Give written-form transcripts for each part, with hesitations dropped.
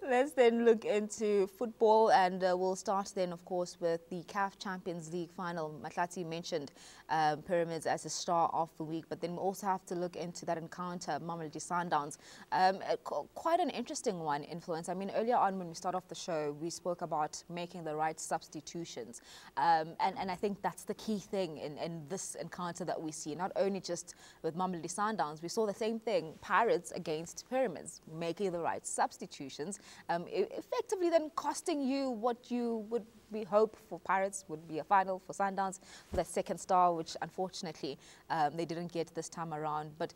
Let's then look into football, and we'll start then, of course, with the CAF Champions League final. Matlati mentioned Pyramids as a star of the week, but then we also have to look into that encounter, Mamelodi Sundowns. Quite an interesting one, Influence. I mean, earlier on when we started off the show, we spoke about making the right substitutions. And I think that's the key thing in this encounter that we see, not only just with Mamelodi Sundowns. We saw the same thing, Pirates against Pyramids, making the right substitutions, effectively then costing you what you would be hope for Pirates would be a final for Sundowns for that second star, which unfortunately they didn't get this time around. But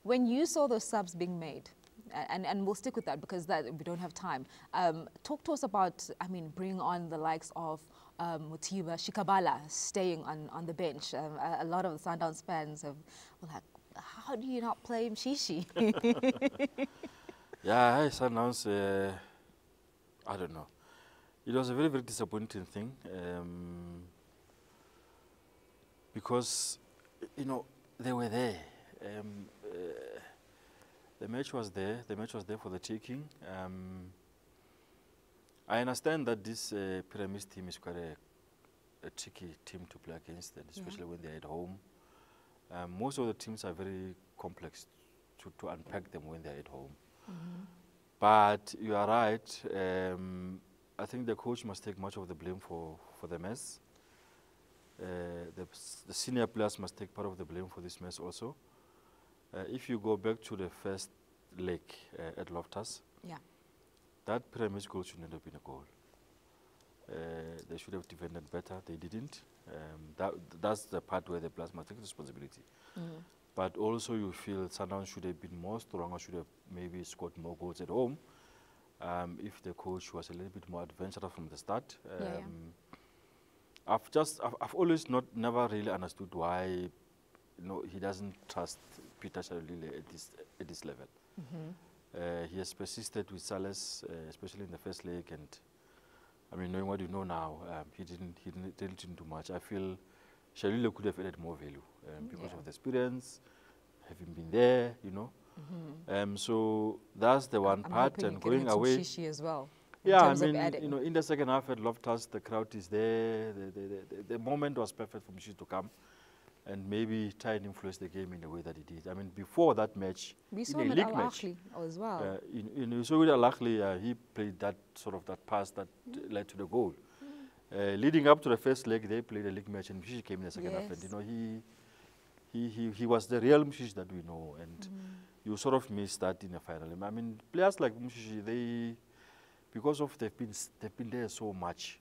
when you saw those subs being made, and we'll stick with that because we don't have time, talk to us about, I mean, bringing on the likes of Mutiba, Shikabala staying on the bench. A lot of the Sundowns fans were like, how do you not play Mshishi? Yeah, hi, Sundowns. I don't know. It was a very, very disappointing thing because, you know, they were there. The match was there. The match was there for the taking. I understand that this Pyramids team is quite a tricky team to play against, and especially when they're at home. Most of the teams are very complex to unpack them when they're at home. But you are right. I think the coach must take much of the blame for the mess. The senior players must take part of the blame for this mess also. If you go back to the first leg at Loftus, that Pyramids goal should not have been a goal. They should have defended better. They didn't. That's the part where the players must take responsibility. But also you feel Sundowns should have been more stronger, should have maybe scored more goals at home if the coach was a little bit more adventurous from the start. I've always never really understood why he doesn't trust Peter Shalulile at this level. He has persisted with Salas, especially in the first leg, and I mean, knowing what you know now, he didn't do much. I feel Shalulile could have added more value because of the experience, having been there, you know. So that's the one part, and going away. Shishi as well. Yeah, I mean, in the second half at Loftus, the crowd is there. The moment was perfect for Shishi to come and maybe try and influence the game in the way that he did. I mean, before that match, we saw him at Al Ahly as well. So with Al Ahly, he played that pass that led to the goal. Leading up to the first leg, they played a league match, and Mshishi came in the second half. And he was the real Mshishi that we know, and you sort of miss that in the final. I mean, players like Mshishi, because of they've been there so much,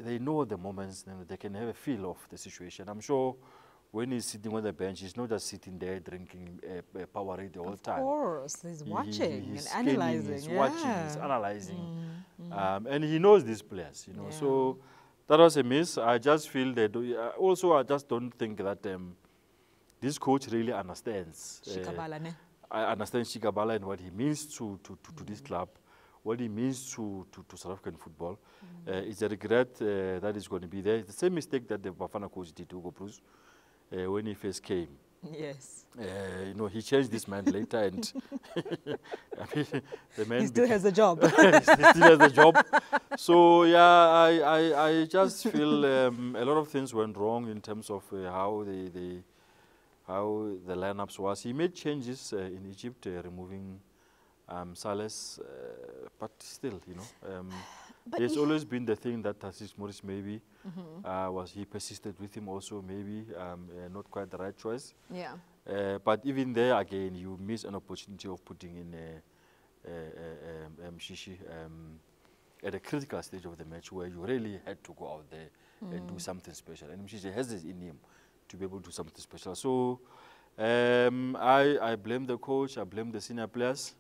they know the moments, and they can have a feel of the situation. I'm sure when he's sitting on the bench, he's not just sitting there drinking Powerade the whole time. Of course, he's watching he's and analysing. He's watching, he's analysing. And he knows these players, you know. So that was a miss. I just feel that, also I just don't think that this coach really understands. I understand Shikabala and what he means to this club, what he means to South African football. It's a regret that is going to be there. It's the same mistake that the Bafana coach did to Hugo Bruce when he first came. Yes. He changed his mind later, and I mean, the man he still has a job. he still has a job. So yeah, I just feel a lot of things went wrong in terms of how the lineups was. He made changes in Egypt, removing Salas, but still, there's always been the thing that Tarsis Morris maybe he persisted with him also, maybe not quite the right choice. Yeah. But even there again, you miss an opportunity of putting in Mshishi at a critical stage of the match where you really had to go out there and do something special. And Mshishi has it in him to be able to do something special. So I blame the coach, I blame the senior players.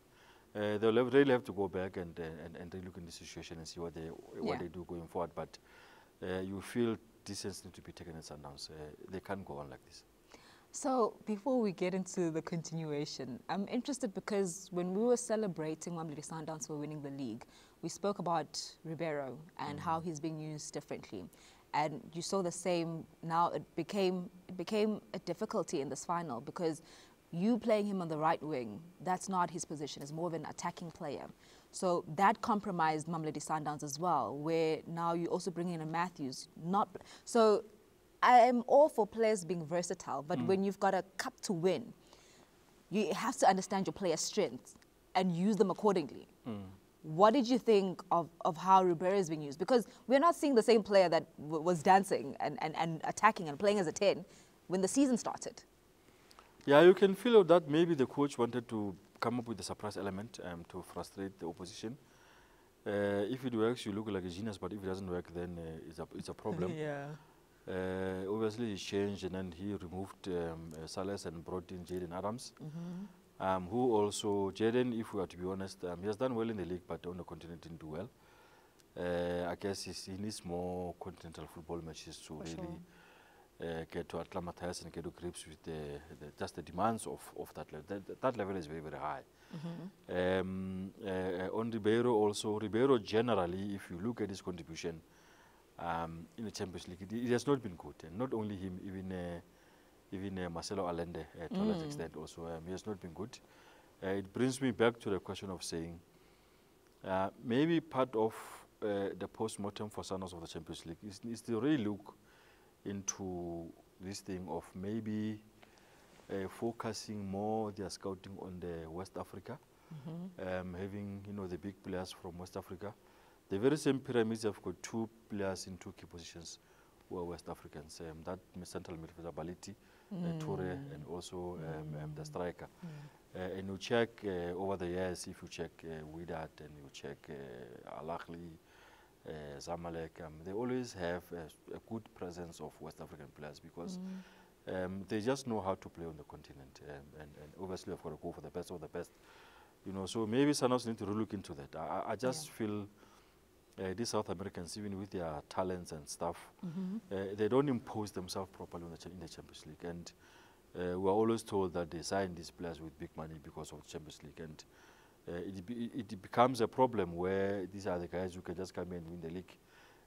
They'll really have to go back and really look in the situation and see what they do going forward. But you feel decisions need to be taken at Sundowns. They can't go on like this. So before we get into the continuation, I'm interested because when we were celebrating Mamelodi Sundowns for winning the league, we spoke about Ribeiro and how he's being used differently. And you saw the same. Now it became a difficulty in this final because you playing him on the right wing, that's not his position. It's more of an attacking player. So that compromised Mamelodi Sundowns as well, where now you also bring in a Matthews. So I am all for players being versatile, but when you've got a cup to win, you have to understand your player's strengths and use them accordingly. What did you think of how Ribeiro is being used? Because we're not seeing the same player that was dancing and attacking and playing as a 10 when the season started. Yeah, you can feel that maybe the coach wanted to come up with a surprise element to frustrate the opposition. If it works, you look like a genius, but if it doesn't work, then it's a problem. Yeah. Obviously, he changed, and then he removed Sales and brought in Jaden Adams, who also, Jaden, if we are to be honest, he has done well in the league, but on the continent didn't do well. I guess he needs more continental football matches to really get to acclimatize and get to grips with just the demands of that level. That level is very, very high. On Ribeiro also, Ribeiro generally, if you look at his contribution in the Champions League, it has not been good. And not only him, even Marcelo Allende to a large extent also, he has not been good. It brings me back to the question of saying, maybe part of the post-mortem for Sundowns of the Champions League is to really look into this thing of maybe focusing more their scouting on the West Africa, having the big players from West Africa. The very same pyramids have got two players in two key positions who are West Africans. That central midfielder Baliti, Toure, and also the striker. And you check over the years, if you check Wydad and you check Al Ahly, Zamalek, they always have a good presence of West African players because they just know how to play on the continent, and obviously have got to go for the best of the best. So maybe Sundowns need to look into that. I just feel these South Americans, even with their talents and stuff, they don't impose themselves properly in the Champions League. And we are always told that they sign these players with big money because of the Champions League. And it becomes a problem where these are the guys who can just come in and win the league.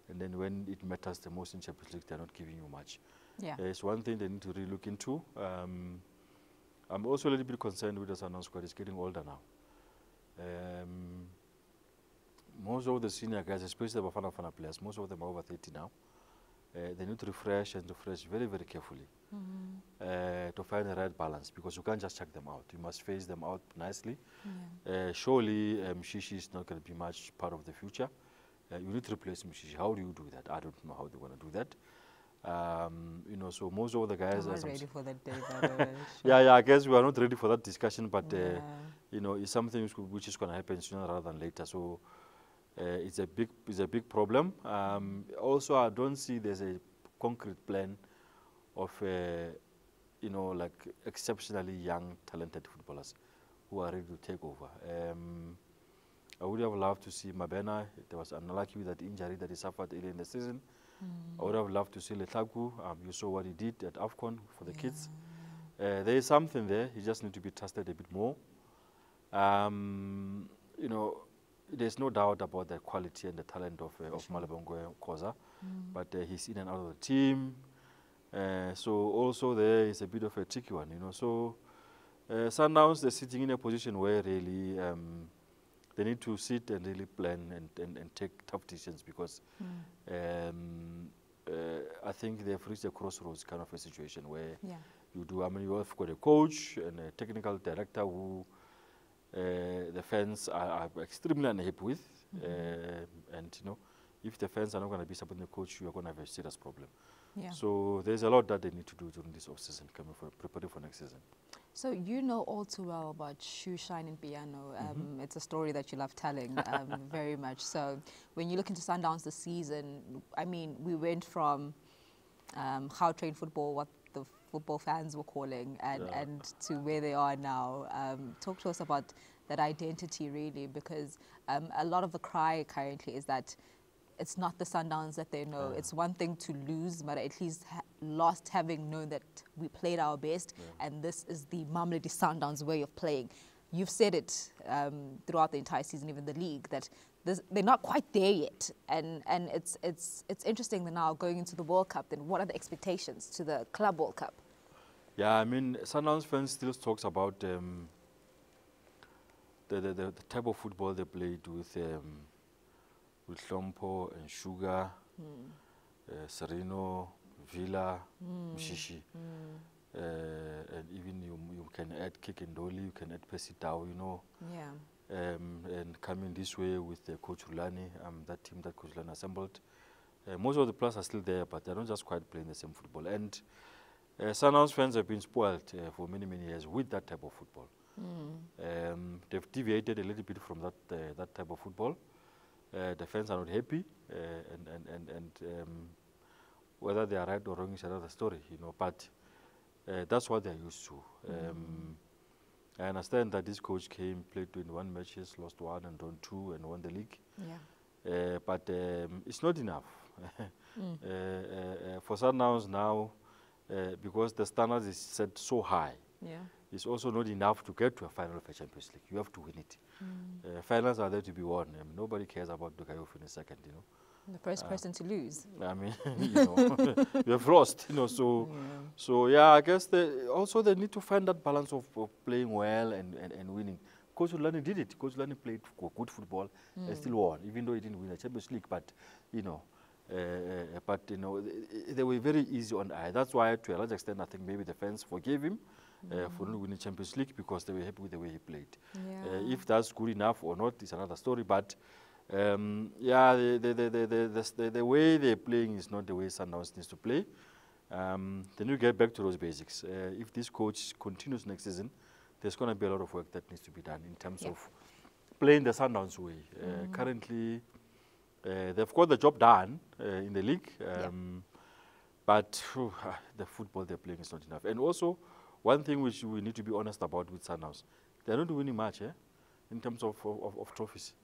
And then when it matters the most in Champions League, they're not giving you much. Yeah. It's one thing they need to really look into. I'm also a little bit concerned with the Sundowns squad. It's getting older now. Most of the senior guys, especially the Bafana players, most of them are over 30 now. They need to refresh very, very carefully to find the right balance, because you can't just check them out. You must phase them out nicely. Surely Shishi is not going to be much part of the future. You need to replace Shishi. How do you do that? I don't know how they're going to do that. So most of the guys... I'm not ready for that day, by the way. Yeah, I guess we are not ready for that discussion, but it's something which is going to happen sooner rather than later. So it's a big problem. Also, I don't see there's a concrete plan of like exceptionally young, talented footballers who are ready to take over. I would have loved to see Mabena. There was unlucky with that injury that he suffered early in the season. I would have loved to see Letaku. You saw what he did at AFCON for the kids. There is something there. He just needs to be trusted a bit more. There's no doubt about the quality and the talent of Malebongwe Koza, but he's in and out of the team. So also there is a bit of a tricky one, So Sundowns, they're sitting in a position where really they need to sit and really plan and take tough decisions, because I think they've reached a crossroads kind of a situation where you have got a coach and a technical director who the fans are extremely unhappy with, and if the fans are not going to be supporting the coach, you are going to have a serious problem. So there's a lot that they need to do during this off-season, preparing for next season. So you know all too well about Shoe Shine and Piano. It's a story that you love telling very much. So when you look into Sundowns this season, we went from how train football, what the football fans were calling, and to where they are now. Talk to us about that identity, really, because a lot of the cry currently is that it's not the Sundowns that they know. It's one thing to lose, but at least lost having known that we played our best, and this is the Mamelodi Sundowns way of playing. You've said it throughout the entire season, even the league, that they're not quite there yet, and it's interesting that now going into the World Cup. Then what are the expectations to the Club World Cup? Yeah, I mean, Sundowns fans still talks about the type of football they played with Lompo and Sugar, Sereno, Villa, Mshishi. And even you can add Kick and Dolly, you can add Pesitao, you know. Yeah. And coming this way with Coach Rulani, that team that Coach Rulani assembled. Most of the players are still there, but they're not just quite playing the same football. And Sundowns fans have been spoiled for many, many years with that type of football. They've deviated a little bit from that type of football. The fans are not happy, and whether they are right or wrong is another story, you know. But that's what they're used to. I understand that this coach came, played 21 matches, lost 1 and drawn 2, and won the league. Yeah. But it's not enough. For Sundowns now, because the standard is set so high, Yeah. it's also not enough to get to a final of a Champions League. You have to win it. Finals are there to be won. Nobody cares about the guy who finished second, you know. The first person to lose. I mean, you know, you have lost, you know. So yeah, I guess also they need to find that balance of playing well and winning. Coach Ulani did it. Coach Ulani played good football and still won, even though he didn't win the Champions League. But you know, they were very easy on the eye. That's why, to a large extent, I think maybe the fans forgave him for not winning Champions League because they were happy with the way he played. Yeah. If that's good enough or not is another story. But yeah, the way they're playing is not the way Sundowns needs to play. Then you get back to those basics. If this coach continues next season, there's going to be a lot of work that needs to be done in terms of playing the Sundowns way. Currently, they've got the job done in the league, but the football they're playing is not enough. And also, one thing which we need to be honest about with Sundowns, they're not winning much in terms of trophies.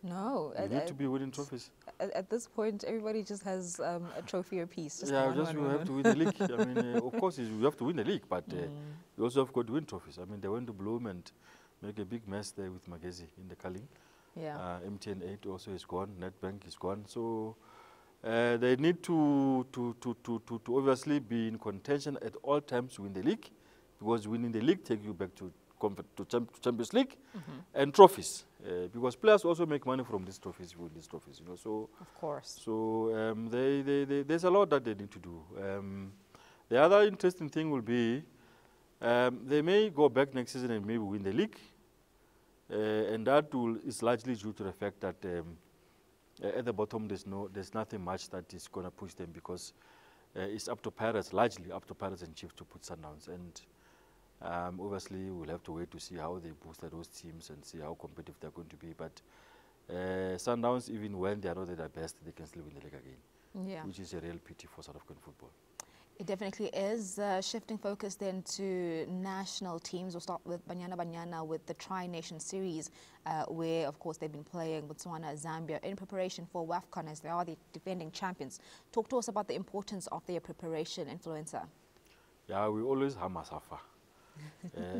No. You need to be winning trophies. At this point, everybody just has a trophy apiece. You have to win the league. I mean, of course, you have to win the league, but you also have got to win trophies. I mean, they went to Bloom and make a big mess there with Magezi in the Carling. Yeah. MTN 8 also is gone. NetBank is gone. So they need to obviously be in contention at all times to win the league, because winning the league takes you back to Champions League and trophies, because players also make money from these trophies, you know. So of course. So there's a lot that they need to do. The other interesting thing will be they may go back next season and maybe win the league, and that is largely due to the fact that at the bottom there's nothing much that is going to push them, because it's up to Pirates, largely up to Pirates and Chiefs to put Sundowns. And obviously, we'll have to wait to see how they boost those teams and see how competitive they're going to be. But Sundowns, even when they are not at their best, they can still win the league again, which is a real pity for South African football. It definitely is. Shifting focus then to national teams. We'll start with Banyana with the Tri-Nation Series, where, of course, they've been playing Botswana, Zambia in preparation for WAFCON, as they are the defending champions. Talk to us about the importance of their preparation, Influencer. Yeah, we always hammer Safa.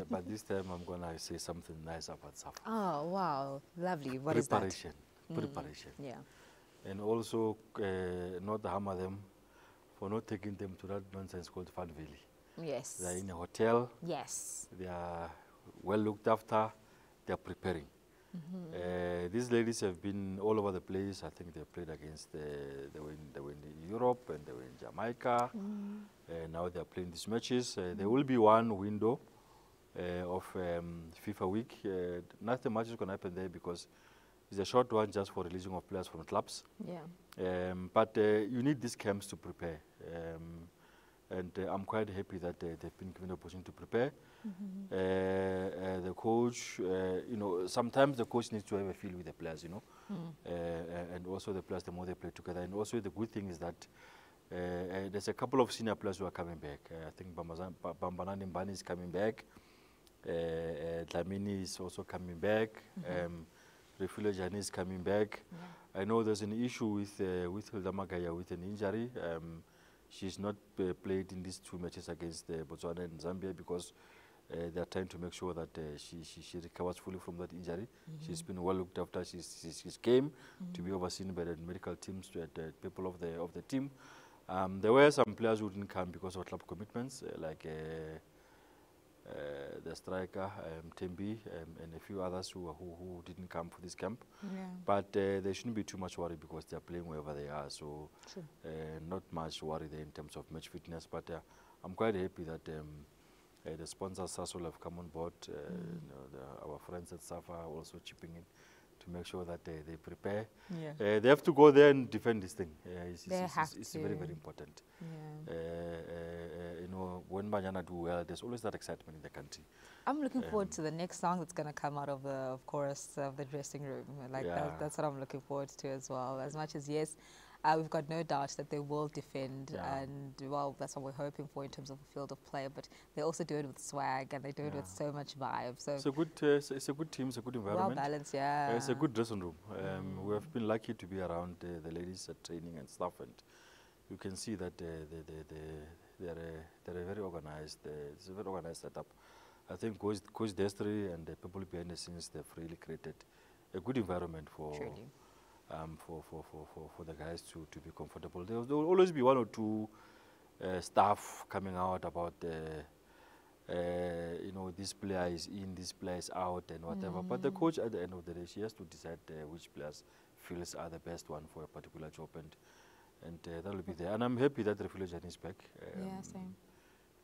But this time I'm going to say something nice about Safa. Oh, wow. Lovely. What is that? Preparation. Yeah. And also not hammer them for not taking them to that nonsense called Fun Valley. Yes. They are in a hotel. Yes. They are well looked after. They are preparing. These ladies have been all over the place. I think they played against, they were in Europe and they were in Jamaica. Now they are playing these matches. There will be one window of FIFA week. Nothing much is going to happen there because it's a short one just for releasing of players from clubs. Yeah. But you need these camps to prepare. And I'm quite happy that they've been given the opportunity to prepare. The coach, you know, sometimes the coach needs to have a feel with the players, you know. And also the players, the more they play together. And also the good thing is that there's a couple of senior players who are coming back. I think Bambanani Mbani is coming back. Dlamini is also coming back. Refugee Jani is coming back. I know there's an issue with Hilda Magaya with an injury. She's not played in these 2 matches against Botswana and Zambia because they're trying to make sure that she recovers fully from that injury. She's been well looked after. She's came to be overseen by the medical teams, the people of the team. There were some players who didn't come because of club commitments, like the striker, Tembi, and a few others who didn't come for this camp. Yeah. But they shouldn't be too much worried because they're playing wherever they are. So not much worry there in terms of match fitness. But I'm quite happy that the sponsors Sasol have come on board. You know, our friends at SAFA are also chipping in to make sure that they prepare. Yeah. They have to go there and defend this thing. It's very, very important. Yeah. You know, when Banyana do well, there's always that excitement in the country. I'm looking forward to the next song that's going to come out of the, of course, of the dressing room. Like that's what I'm looking forward to as well. As much as, yes, we've got no doubt that they will defend, and well, that's what we're hoping for in terms of a field of play. But they also do it with swag, and they do it with so much vibe. So it's a good team, it's a good environment. Well balanced, yeah. It's a good dressing room. We have been lucky to be around the ladies at training and stuff, and you can see that they're a very organized. It's a very organized setup. I think Coach Destry and the people behind the scenes, they've really created a good environment for the guys to be comfortable. There will always be one or two staff coming out about you know, this player is in, this player is out, and whatever. But the coach, at the end of the day, she has to decide which players feels are the best one for a particular job, and that will be there. And I'm happy that Refugee is back. Yeah, same.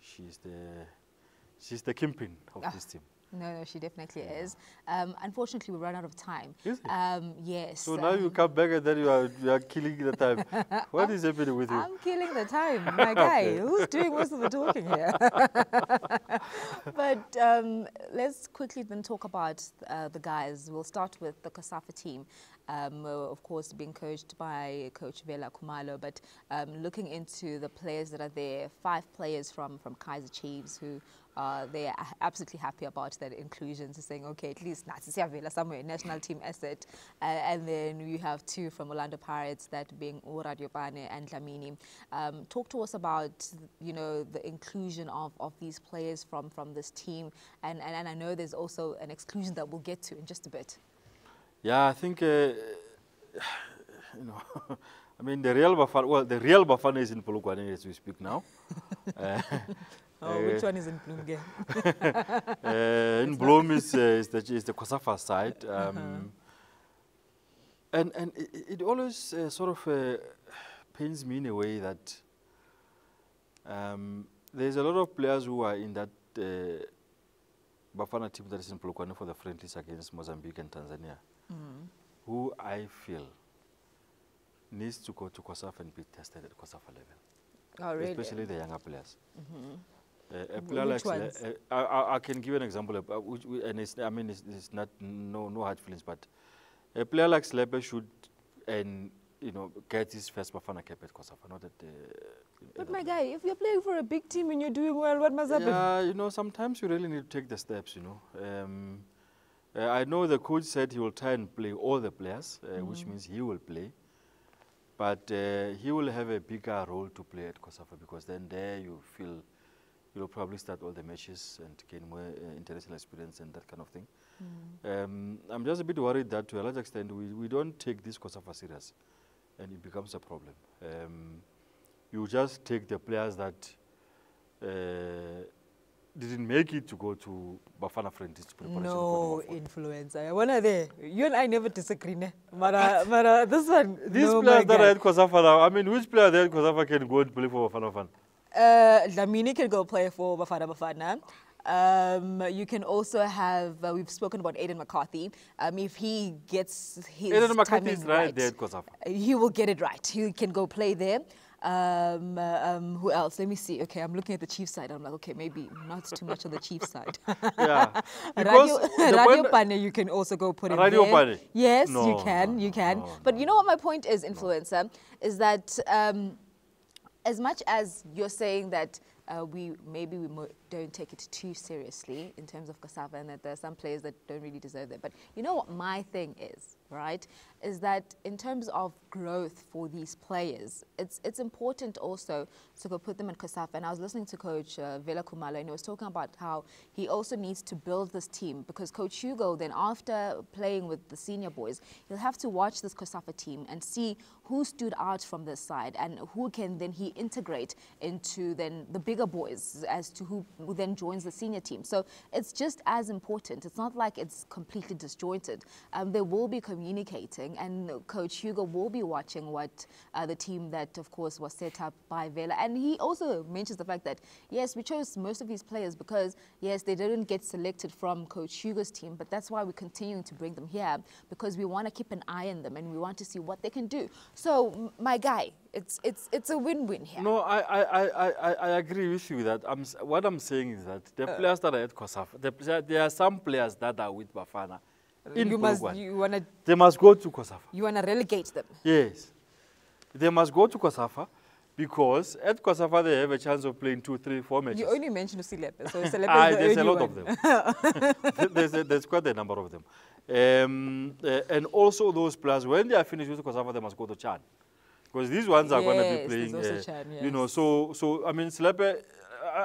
She's the kingpin of this team. No, she definitely is. Unfortunately, we run out of time. Is it? Yes. So now you come back and then you are killing the time. What is happening with you? I'm killing the time, my guy. Who's doing most of the talking here? But let's quickly then talk about the guys. We'll start with the COSAFA team. Of course, being coached by Coach Vela Kumalo, but looking into the players that are there, 5 players from Kaizer Chiefs who they are absolutely happy about that inclusion, so saying, okay, at least Natsisia Vela somewhere, national team asset. And then you have 2 from Orlando Pirates, that being Ura Diopane and Dlamini. Talk to us about, you know, the inclusion of these players from this team. And I know there's also an exclusion that we'll get to in just a bit. Yeah, I think, you know, I mean, the real Bafana is in Polokwane as we speak now. Which one is in Bloom again? In Bloom is the COSAFA side. And it always sort of pains me in a way that there's a lot of players who are in that Bafana team that is in Polokwane for the friendlies against Mozambique and Tanzania, who I feel needs to go to COSAFA and be tested at COSAFA level. Oh, really? Especially the younger players. A player like I can give an example, and it's not no hard feelings, but a player like Slepe should, you know, get his first Bafana cap at COSAFA. Not that. But my guy, if you're playing for a big team and you're doing well, what must happen? Yeah, you know, sometimes you really need to take the steps. You know, I know the coach said he will try and play all the players, which means he will play. But he will have a bigger role to play at COSAFA, because then there you feel you'll probably start all the matches and gain more international experience and that kind of thing. I'm just a bit worried that to a large extent we don't take this COSAFA serious, and it becomes a problem. You just take the players that didn't make it to go to Bafana Friendlies preparation. No influencer. When are they? You and I never disagree, ne? Mara, this one. These players that are at COSAFA now, I mean, which player there at COSAFA can go and play for Bafana? Dlamini can go play for Bafana. You can also have, we've spoken about Aiden McCarthy. If he gets his Aiden McCarthy timing is right there at COSAFA. He will get it right. He can go play there. Who else? Let me see. Okay, I'm looking at the Chiefs side. I'm like, okay, maybe not too much on the Chiefs side. Yeah. Radio Pane, you can also go put in Radio there. Pane? Yes, No, you can. no, But you know what my point is, influencer, is that as much as you're saying that we don't take it too seriously in terms of COSAFA, and that there are some players that don't really deserve it. But you know what my thing is, right? Is that in terms of growth for these players, it's important also to go put them in COSAFA. And I was listening to Coach Vela Kumalo, and he was talking about how he also needs to build this team, because Coach Hugo, then after playing with the senior boys, he'll have to watch this COSAFA team and see who stood out from this side and who can then he integrate into then the bigger boys as to who then joins the senior team. So it's just as important. It's not like it's completely disjointed. They will be communicating, and Coach Hugo will be watching what the team that, of course, was set up by Vela. And he also mentions the fact that, yes, we chose most of these players because, yes, they didn't get selected from Coach Hugo's team, but that's why we're continuing to bring them here, because we want to keep an eye on them and we want to see what they can do. So, my guy, it's a win-win here. No, I agree with you that what I'm saying is that the players that are at COSAFA, there are some players that are with Bafana. They must go to COSAFA. You want to relegate them? Yes. They must go to COSAFA because at COSAFA they have a chance of playing 2, 3, 4 matches. You only mentioned Silepe, so Silepe is there's a lot of them. there's quite a number of them. And also those players, when they are finished with COSAFA, they must go to Chan. Because these ones are going to be playing, Chan, yes. you know, so I mean, Silepe,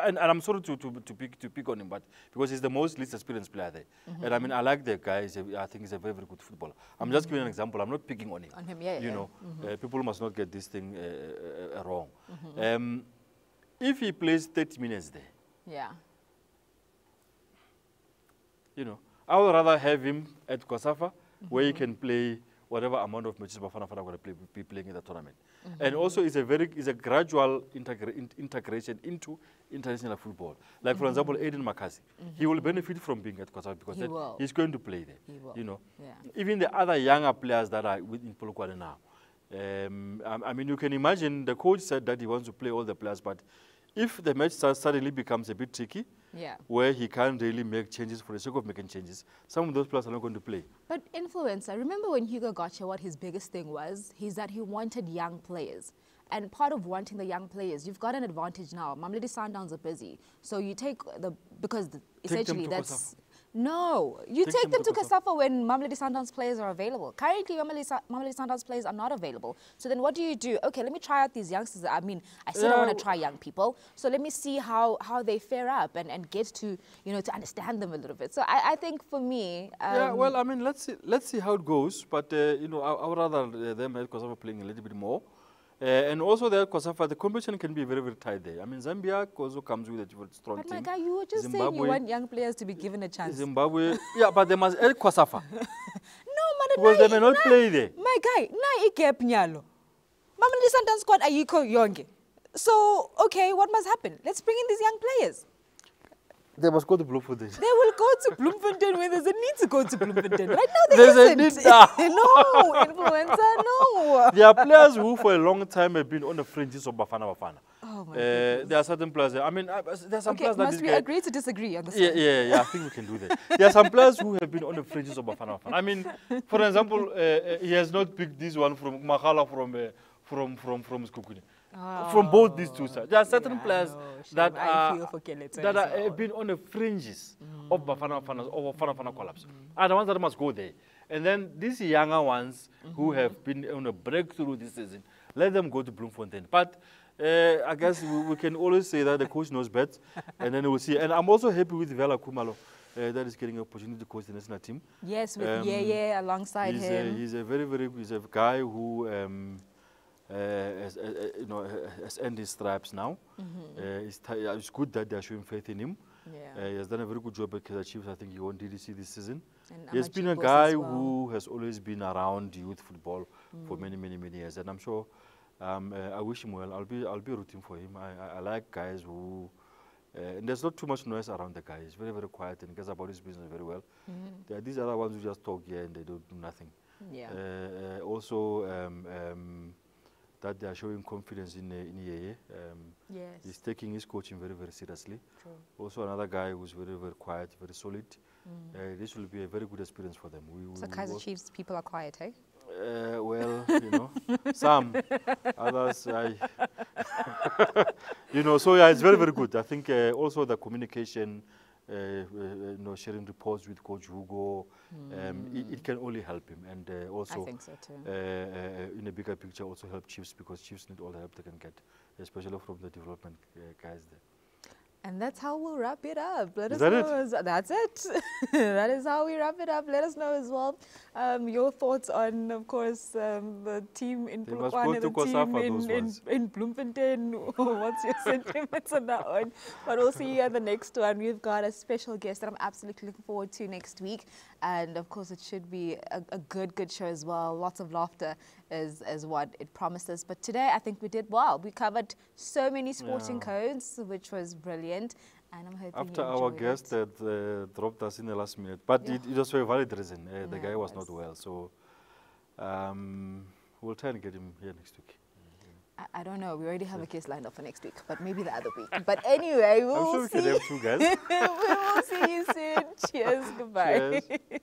and I'm sorry to pick on him, but because he's the most least experienced player there. And I mean, I like the guy. I think he's a very, very good footballer. I'm just giving an example. I'm not picking on him. On him, yeah. You know, people must not get this thing wrong. If he plays 30 minutes there, yeah, you know, I would rather have him at COSAFA, where he can play whatever amount of matches Bafana are going to be playing in the tournament. And also, it's a gradual integration into international football. Like, for example, Aiden Makasi, he will benefit from being at COSAFA because he's going to play there. He will. You know, yeah. Even the other younger players that are within Polokwane now. I mean, you can imagine the coach said that he wants to play all the players, but if the match suddenly becomes a bit tricky, where he can't really make changes for the sake of making changes, some of those players are not going to play. But influencer, remember when Hugo got here, what his biggest thing was? Is that he wanted young players. And part of wanting the young players, you've got an advantage now. Mamelodi Sundowns are busy. So you take essentially that's... No, you take them to COSAFA when Mamelodi Sundowns players are available. Currently, Mamelodi Sundowns players are not available. So then what do? Okay, let me try out these youngsters. I mean, I said I want to try young people. So let me see how they fare up and get to, you know, to understand them a little bit. So I think for me... yeah, well, I mean, let's see how it goes. But, you know, I would rather them at COSAFA playing a little bit more. And also there at COSAFA, the competition can be very, very tight there. I mean, Zambia also comes with a strong team. But my guy, you were just saying you want young players to be given a chance. Zimbabwe, yeah, but they must at COSAFA. No, man, because they may not play there. My guy, na igap nyalo. Mamelodi Sundowns squad ayikho yonke. So, okay, what must happen? Let's bring in these young players. They must go to Bloemfontein. They will go to Bloemfontein when there's a need to go to Bloemfontein. Right now there's isn't. A need now. No, influencer, no. There are players who for a long time have been on the fringes of Bafana. Oh my goodness. There are certain players. I mean, there are some players that must we agree to disagree on this? Yeah, I think we can do that. There are some players who have been on the fringes of Bafana. I mean, for example, he has not picked this one from Makala from Skukune. Oh, from both these two sides. There are certain players that have been on the fringes of Bafana collapse. Are the ones that must go there. And then these younger ones who have been on a breakthrough this season, let them go to Bloemfontein. But I guess we can always say that the coach knows best, and then we'll see. And I'm also happy with Vela Kumalo. That is getting an opportunity to coach the national team. Yes, with alongside him. He's a guy who has earned his stripes now. It's good that they are showing faith in him. He has done a very good job at Kaizer Chiefs. I think he won DDC this season. He has been a guy who has always been around youth football for many, many, many years. And I'm sure, I wish him well. I'll be rooting for him. I like guys who, and there's not too much noise around the guy. He's very, very quiet and gets about his business very well. There are these other ones who just talk here and they don't do nothing. That they are showing confidence in Yeye. He's taking his coaching very, very seriously. True. Also another guy who's very, very quiet, very solid. This will be a very good experience for them. So Kaizer Chiefs people are quiet, eh? Well, you know, some. Others, You know, so yeah, it's very, very good. I think also the communication, you know, sharing reports with Coach Hugo, it can only help him. And also, I think so too. In a bigger picture, also help Chiefs, because Chiefs need all the help they can get, especially from the development guys there. And that's how we'll wrap it up. Let Is us that know. That's it. That is how we wrap it up. Let us know as well your thoughts on, of course, the team in Polokwane, the team in Bloemfontein. What's your sentiments on that one? But we'll see you at the next one. We've got a special guest that I'm absolutely looking forward to next week. And of course, it should be a good show as well. Lots of laughter is what it promises. But today, I think we did well. We covered so many sporting codes, which was brilliant. And I'm hoping after our guest that dropped us in the last minute, but it was for a valid reason. The guy was not well, so we'll try and get him here next week. I don't know. We already have a guest lined up for next week, but maybe the other week. But anyway, we'll see. I'm sure we can have two guys. We will see you soon. Cheers. Goodbye. Cheers.